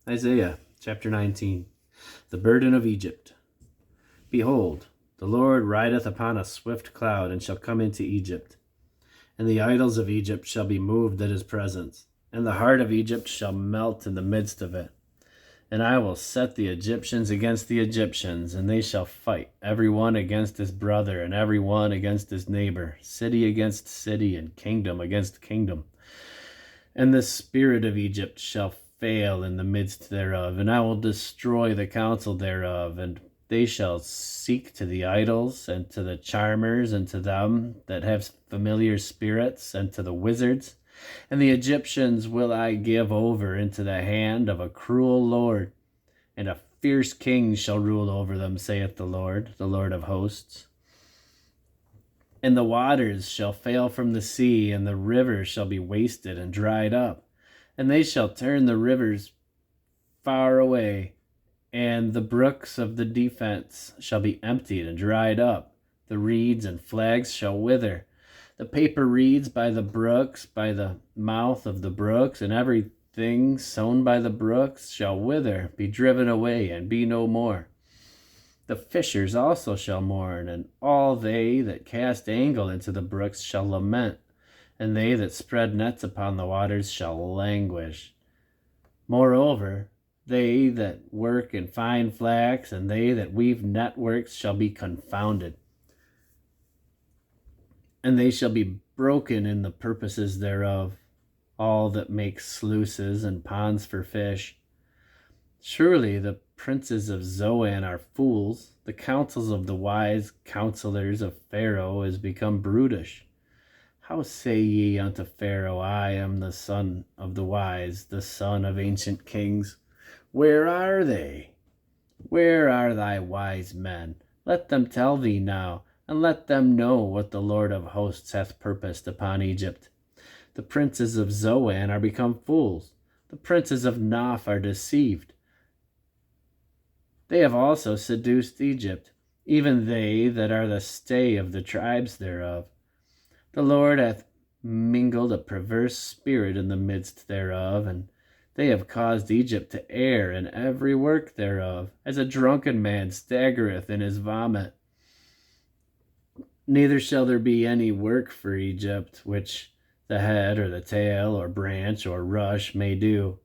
Isaiah chapter 19. The burden of Egypt. Behold, the Lord rideth upon a swift cloud, and shall come into Egypt. And the idols of Egypt shall be moved at his presence, and the heart of Egypt shall melt in the midst of it. And I will set the Egyptians against the Egyptians, and they shall fight, every one against his brother, and every one against his neighbor, city against city, and kingdom against kingdom. And the spirit of Egypt shall fail in the midst thereof, and I will destroy the counsel thereof, and they shall seek to the idols, and to the charmers, and to them that have familiar spirits, and to the wizards. And the Egyptians will I give over into the hand of a cruel lord, and a fierce king shall rule over them, saith the Lord of hosts. And the waters shall fail from the sea, and the rivers shall be wasted and dried up. And they shall turn the rivers far away, and the brooks of the defense shall be emptied and dried up. The reeds and flags shall wither. The paper reeds by the brooks, by the mouth of the brooks, and everything sown by the brooks shall wither, be driven away, and be no more. The fishers also shall mourn, and all they that cast angle into the brooks shall lament, and they that spread nets upon the waters shall languish. Moreover, they that work in fine flax, and they that weave networks shall be confounded. And they shall be broken in the purposes thereof, all that make sluices and ponds for fish. Surely the princes of Zoan are fools. The counsels of the wise counselors of Pharaoh is become brutish. How say ye unto Pharaoh, I am the son of the wise, the son of ancient kings? Where are they? Where are thy wise men? Let them tell thee now, and let them know what the Lord of hosts hath purposed upon Egypt. The princes of Zoan are become fools. The princes of Noph are deceived. They have also seduced Egypt, even they that are the stay of the tribes thereof. The Lord hath mingled a perverse spirit in the midst thereof, and they have caused Egypt to err in every work thereof, as a drunken man staggereth in his vomit. Neither shall there be any work for Egypt, which the head or the tail or branch or rush may do.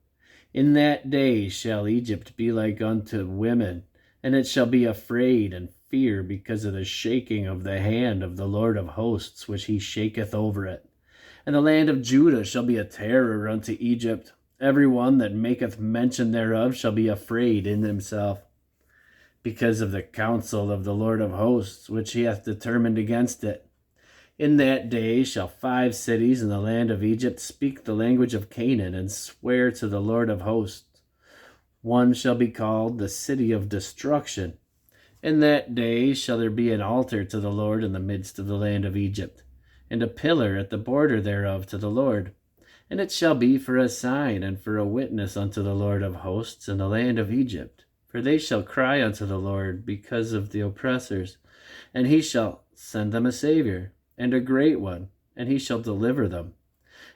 In that day shall Egypt be like unto women, and it shall be afraid and fear because of the shaking of the hand of the Lord of hosts, which he shaketh over it. And the land of Judah shall be a terror unto Egypt. Every one that maketh mention thereof shall be afraid in himself, because of the counsel of the Lord of hosts, which he hath determined against it. In that day shall 5 cities in the land of Egypt speak the language of Canaan, and swear to the Lord of hosts. One shall be called the city of destruction. In that day shall there be an altar to the Lord in the midst of the land of Egypt, and a pillar at the border thereof to the Lord. And it shall be for a sign and for a witness unto the Lord of hosts in the land of Egypt. For they shall cry unto the Lord because of the oppressors, and he shall send them a Savior, and a great one, and he shall deliver them.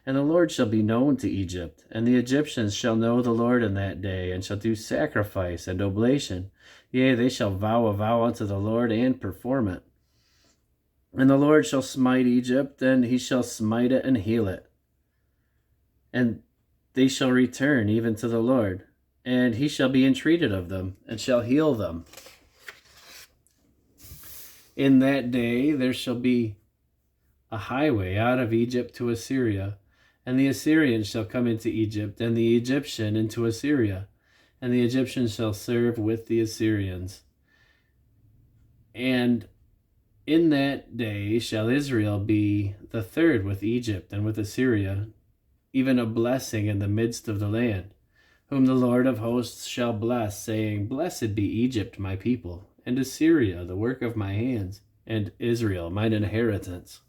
And the Lord shall be known to Egypt, and the Egyptians shall know the Lord in that day, and shall do sacrifice and oblation. Yea, they shall vow a vow unto the Lord, and perform it. And the Lord shall smite Egypt, and he shall smite it and heal it. And they shall return even to the Lord, and he shall be entreated of them, and shall heal them. In that day there shall be a highway out of Egypt to Assyria, and the Assyrian shall come into Egypt, and the Egyptian into Assyria, and the Egyptians shall serve with the Assyrians. And in that day shall Israel be the third with Egypt and with Assyria, even a blessing in the midst of the land, whom the Lord of hosts shall bless, saying, Blessed be Egypt, my people, and Assyria, the work of my hands, and Israel, mine inheritance.